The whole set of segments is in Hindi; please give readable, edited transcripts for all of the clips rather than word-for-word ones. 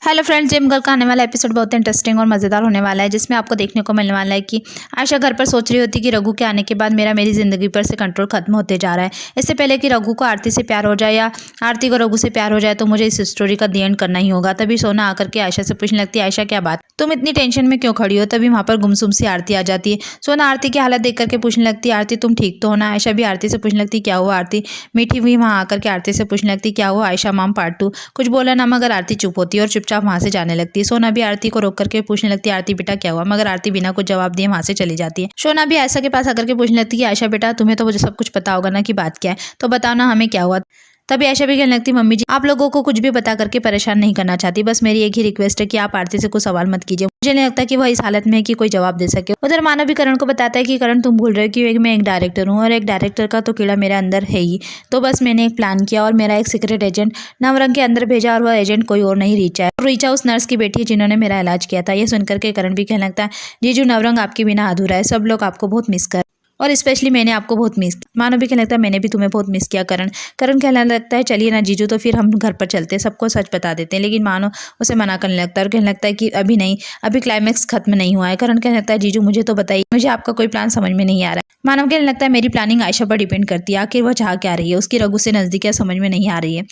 हेलो फ्रेंड्स, जिम गर्ल का आने वाला एपिसोड बहुत इंटरेस्टिंग और मज़ेदार होने वाला है, जिसमें आपको देखने को मिलने वाला है कि आयशा घर पर सोच रही होती कि रघु के आने के बाद मेरी ज़िंदगी पर से कंट्रोल खत्म होते जा रहा है। इससे पहले कि रघु को आरती से प्यार हो जाए या आरती को रघु से प्यार हो जाए तो मुझे इस स्टोरी का दी एंड करना ही होगा। तभी सोना आकर के आयशा से पूछने लगती है, आयशा क्या बात, तुम इतनी टेंशन में क्यों खड़ी हो। तभी वहाँ पर गुमसुम सी आरती आ जाती है। सोना आरती की हालत देख करके पूछने लगती है, आरती तुम ठीक तो हो ना। आयशा भी आरती से पूछने लगती क्या हुआ। आरती मीठी हुई वहाँ आकर के आरती से पूछने लगती क्या हुआ। आयशा माम पार्ट 2 कुछ बोला ना, मगर आरती चुप होती है और चुपचाप वहाँ से जाने लगती है। सोना भी आरती को रोक करके पूछने लगती है, आरती बेटा क्या हुआ, मगर आरती बिना कुछ जवाब दिए वहाँ से चली जाती है। सोना भी आयशा के पास आकर के पूछने लगती है, आयशा बेटा तुम्हें तो मुझे सब कुछ पता होगा ना कि बात क्या है, तो बताओ ना हमें क्या हुआ। तभी आयशा भी कहने लगती, मम्मी जी आप लोगों को कुछ भी बता करके परेशान नहीं करना चाहती, बस मेरी एक ही रिक्वेस्ट है कि आप आरती से कुछ सवाल मत कीजिए। मुझे नहीं लगता कि वह इस हालत में है कि कोई जवाब दे सके। उधर मानव भी करण को बताता है कि करण तुम भूल रहे हो कि मैं एक डायरेक्टर हूँ और एक डायरेक्टर का तो कीड़ा मेरे अंदर है ही। तो बस मैंने एक प्लान किया और मेरा एक सीक्रेट एजेंट नवरंग के अंदर भेजा और वह एजेंट कोई और नहीं रीचा है। रीचा उस नर्स की बेटी है जिन्होंने मेरा इलाज किया था। ये सुनकर के करण भी कहने लगता है, जीजू नवरंग आपके बिना अधूरा है, सब लोग आपको बहुत मिस कर और स्पेशली मैंने आपको बहुत मिस किया। मानो भी कहने लगता है मैंने भी तुम्हें बहुत मिस किया करण। करण कहने लगता है चलिए ना जीजू, तो फिर हम घर पर चलते हैं, सबको सच बता देते हैं। लेकिन मानो उसे मना करने लगता है और कहने लगता है कि अभी नहीं, अभी क्लाइमैक्स खत्म नहीं हुआ है। करण कहने लगता है जीजू मुझे तो बताइए, मुझे आपका कोई प्लान समझ में नहीं आ रहा है। मानव कहने लगता है मेरी प्लानिंग आयशा पर डिपेंड करती है, आखिर वह चाह क्या रही है, उसकी रघु से नजदीकियां समझ में नहीं आ रही है।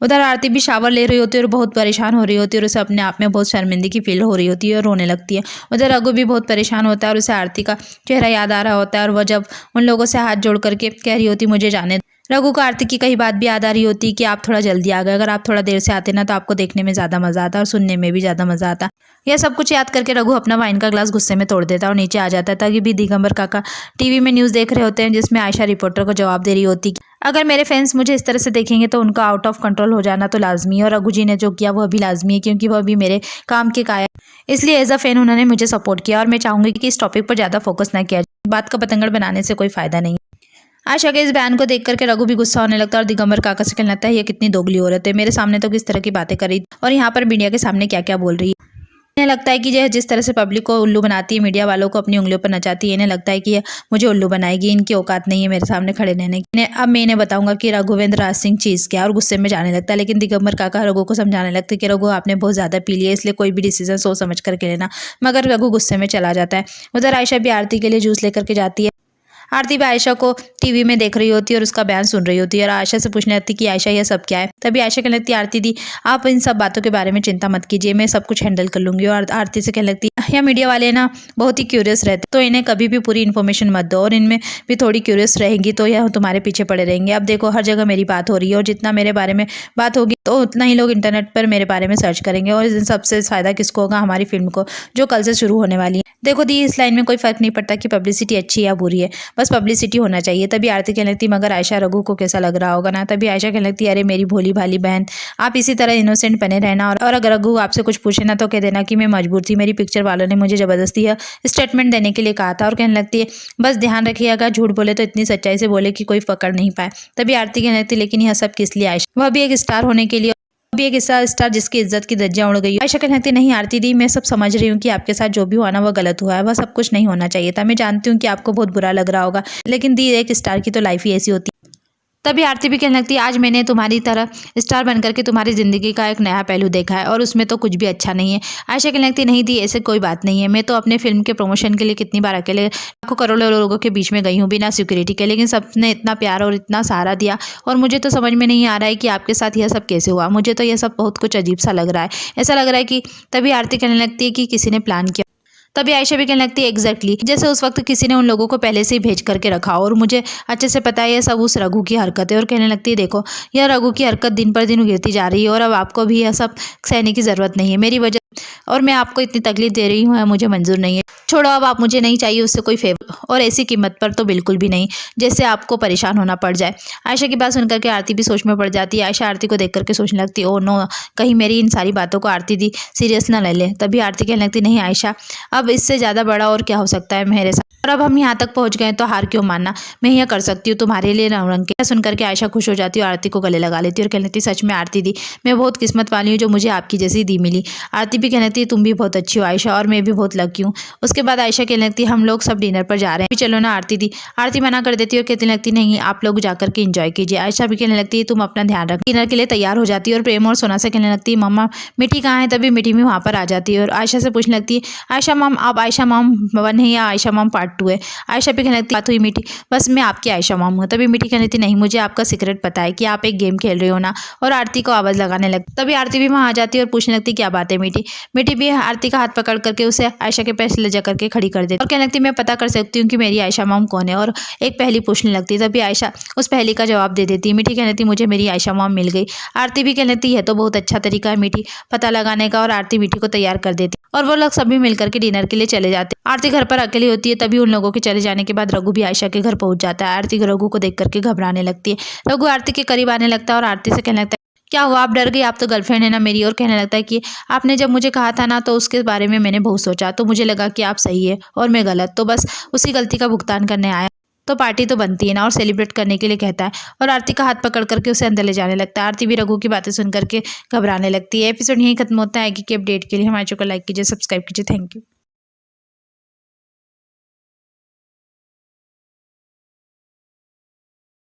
उधर आरती भी शावर ले रही होती है और बहुत परेशान हो रही होती है और उसे अपने आप में बहुत शर्मिंदगी फील हो रही होती है और रोने लगती है। उधर रघु भी बहुत परेशान होता है और उसे आरती का चेहरा याद आ रहा होता है और वह जब उन लोगों से हाथ जोड़ करके कह रही होती मुझे जाने। रघु को आरती की कई बात भी याद आ रही होती कि आप थोड़ा जल्दी आ गए, अगर आप थोड़ा देर से आते ना तो आपको देखने में ज़्यादा मज़ा आता और सुनने में भी ज़्यादा मज़ा आता। यह सब कुछ याद करके रघु अपना वाइन का ग्लास गुस्से में तोड़ देता और नीचे आ जाता है। तभी भी दिगंबर काका टीवी में न्यूज़ देख रहे होते हैं, जिसमें आयशा रिपोर्टर को जवाब दे रही होती अगर मेरे फैंस मुझे इस तरह से देखेंगे तो उनका आउट ऑफ कंट्रोल हो जाना तो लाजमी है और रघु जी ने जो किया वह भी लाजमी है, क्योंकि वह भी मेरे काम के काया, इसलिए एज अ फैन उन्होंने मुझे सपोर्ट किया और मैं चाहूंगी कि इस टॉपिक पर ज़्यादा फोकस ना किया जाए। बात का पतंगड़ बनाने से कोई फायदा नहीं। आयशा के इस बयान को देख करके रघु भी गुस्सा होने लगता है और दिगंबर काका से कहने लगता है ये कितनी दोगली औरत है, मेरे सामने तो किस तरह की बातें कर रही और यहाँ पर मीडिया के सामने क्या क्या बोल रही है। इन्हें लगता है कि यह जिस तरह से पब्लिक को उल्लू बनाती है, मीडिया वालों को अपनी उंगलियों पर नचाती है, इन्हें लगता है कि यह मुझे उल्लू बनाएगी, इनकी औकात नहीं है मेरे सामने खड़े रहने की। अब मैं इन्हें बताऊंगा कि रघुवेंद्र राज सिंह चीज़ क्या, और गुस्से में जाने लगता है। लेकिन दिगंबर काका रघु को समझाने लगते हैं कि रघु आपने बहुत ज़्यादा पी लिया, इसलिए कोई भी डिसीजन सोच समझ करके लेना, मगर रघु गुस्से में चला जाता है। उधर आयशा भी आरती के लिए जूस लेकर के जाती है। आरती भी आयशा को टीवी में देख रही होती है और उसका बयान सुन रही होती है और आयशा से पूछने लगती है कि आयशा यह सब क्या है। तभी आयशा कहने लगती है आरती दी आप इन सब बातों के बारे में चिंता मत कीजिए, मैं सब कुछ हैंडल कर लूंगी। और आरती से कहने लगती है यह मीडिया वाले ना बहुत ही क्यूरियस रहते, तो इन्हें कभी भी पूरी इन्फॉर्मेशन मत दो और इनमें भी थोड़ी क्यूरियस रहेंगी तो यह तुम्हारे पीछे पड़े रहेंगे। अब देखो हर जगह मेरी बात हो रही है और जितना मेरे बारे में बात होगी तो उतना ही लोग इंटरनेट पर मेरे बारे में सर्च करेंगे और इन सबसे फ़ायदा किसको होगा, हमारी फिल्म को जो कल से शुरू होने वाली है। देखो दी इस लाइन में कोई फर्क नहीं पड़ता कि पब्लिसिटी अच्छी या बुरी है, बस पब्लिसिटी होना चाहिए। तभी आरती कहने लगती मगर आयशा रघु को कैसा लग रहा होगा ना। तभी आयशा कहने लगती अरे मेरी भोली भाली बहन, आप इसी तरह इनोसेंट बने रहना और अगर रघु आपसे कुछ पूछे ना तो कह देना कि मैं मजबूर थी, मेरी पिक्चर वालों ने मुझे जबरदस्ती यह स्टेटमेंट देने के लिए कहा था। और कहने लगती है बस ध्यान रखिए अगर झूठ बोले तो इतनी सच्चाई से बोले कि कोई पकड़ नहीं पाए। तभी आरती कहने लगती लेकिन यह सब किस लिए आयशा, वह भी एक स्टार होने के लिए, भी एक ऐसा स्टार जिसकी इज्जत की धज्जियां उड़ गई। आयशा कहने लगती नहीं आरती दी मैं सब समझ रही हूँ कि आपके साथ जो भी हुआ ना वह गलत हुआ है, वह सब कुछ नहीं होना चाहिए था। मैं जानती हूँ कि आपको बहुत बुरा लग रहा होगा, लेकिन दी एक स्टार की तो लाइफ ही ऐसी होती है। तभी आरती भी कहने लगती है आज मैंने तुम्हारी तरह स्टार बनकर के तुम्हारी जिंदगी का एक नया पहलू देखा है और उसमें तो कुछ भी अच्छा नहीं है। आयशा कहने लगती नहीं दी ऐसे कोई बात नहीं है, मैं तो अपने फिल्म के प्रमोशन के लिए कितनी बार अकेले लाखों करोड़ों लोगों के बीच में गई हूँ बिना सिक्योरिटी के, लेकिन सबने इतना प्यार और इतना सहारा दिया और मुझे तो समझ में नहीं आ रहा है कि आपके साथ यह सब कैसे हुआ। मुझे तो यह सब बहुत कुछ अजीब सा लग रहा है, ऐसा लग रहा है कि तभी आरती कहने लगती है कि किसी ने प्लान किया। तभी आयशा भी कहने लगती है एग्जैक्टली जैसे उस वक्त किसी ने उन लोगों को पहले से ही भेज करके रखा और मुझे अच्छे से पता है ये सब उस रघु की हरकत है। और कहने लगती है देखो यह रघु की हरकत दिन पर दिन गिरती जा रही है और अब आपको भी यह सब सहने की ज़रूरत नहीं है, मेरी वजह और मैं आपको इतनी तकलीफ दे रही हूँ मुझे मंजूर नहीं है। छोड़ो अब आप मुझे नहीं चाहिए उससे कोई फेवर और ऐसी कीमत पर तो बिल्कुल भी नहीं जैसे आपको परेशान होना पड़ जाए। आयशा की बात सुनकर के आरती भी सोच में पड़ जाती है। आयशा आरती को देख करके सोचने लगती है ओ नो कहीं मेरी इन सारी बातों को आरती दी सीरियस ना ले ले। तभी आरती कहने लगती नहीं आयशा अब इससे ज़्यादा बड़ा और क्या हो सकता है मेरे साथ, और अब हम यहाँ तक पहुँच गए तो हार क्यों मानना, मैं यह कर सकती हूँ तुम्हारे लिए नवरंग के। सुनकर के आयशा खुश हो जाती है और आरती को गले लगा लेती है और कहने लगती सच में आरती दी मैं बहुत किस्मत वाली हूँ जो मुझे आपकी जैसी दी मिली। आरती भी भी कहने लगती है तुम भी बहुत अच्छी हो आयशा और मैं भी बहुत लकी हूँ। उसके बाद आयशा कहने लगती है हम लोग सब डिनर पर जा रहे हैं, चलो ना आरती दी। आरती मना कर देती है और कहने लगती नहीं आप लोग जाकर के एंजॉय कीजिए। आयशा भी कहने लगती है तुम अपना ध्यान रख। डिनर के लिए तैयार हो जाती है और प्रेम और सोना से कहने लगती है मम्मा मिठी कहाँ है। तभी मिठी भी वहाँ पर आ जाती है और आयशा से पूछने लगती है आयशा मॉम आप आयशा मॉम 1 है या आयशा मॉम पार्ट 2 है। आयशा भी कहने लगती बात हुई मीठी बस मैं आपकी आयशा मॉम हूँ। तभी मीठी कहने लगती नहीं मुझे आपका सीक्रेट पता है कि आप एक गेम खेल रहे हो ना, और आरती को आवाज़ लगाने लगती। तभी आरती भी वहाँ आ जाती है और पूछने लगती क्या बात है मीठी। मीठी भी आरती का हाथ पकड़ करके उसे आयशा के पैर ले जा करके खड़ी कर देती और कहने लगती मैं पता कर सकती हूँ कि मेरी आयशा मॉम कौन है, और एक पहेली पूछने लगती है। तभी आयशा उस पहेली का जवाब दे देती है। मीठी कहने लगती मुझे मेरी आयशा मॉम मिल गई। आरती भी कहने लगती है तो बहुत अच्छा तरीका है मीठी पता लगाने का, और आरती मीठी को तैयार कर देती और वो लोग सभी मिलकर के डिनर के लिए चले जाते हैं। आरती घर पर अकेली होती है। तभी उन लोगों के चले जाने के बाद रघु भी आयशा के घर पहुंच जाता है। आरती रघु को देख करके घबराने लगती है। रघु आरती के करीब आने लगता है और आरती से कहने लगता है क्या हुआ आप डर गई, आप तो गर्लफ्रेंड है ना मेरी। और कहने लगता है कि आपने जब मुझे कहा था ना तो उसके बारे में मैंने बहुत सोचा, तो मुझे लगा कि आप सही है और मैं गलत, तो बस उसी गलती का भुगतान करने आया। तो पार्टी तो बनती है ना, और सेलिब्रेट करने के लिए कहता है और आरती का हाथ पकड़ करके उसे अंदर ले जाने लगता है। आरती भी रघु की बातें सुन करके घबराने लगती है। एपिसोड यहीं खत्म होता है। कि अपडेट के लिए हमारे चैनल को लाइक कीजिए, सब्सक्राइब कीजिए। Thank you.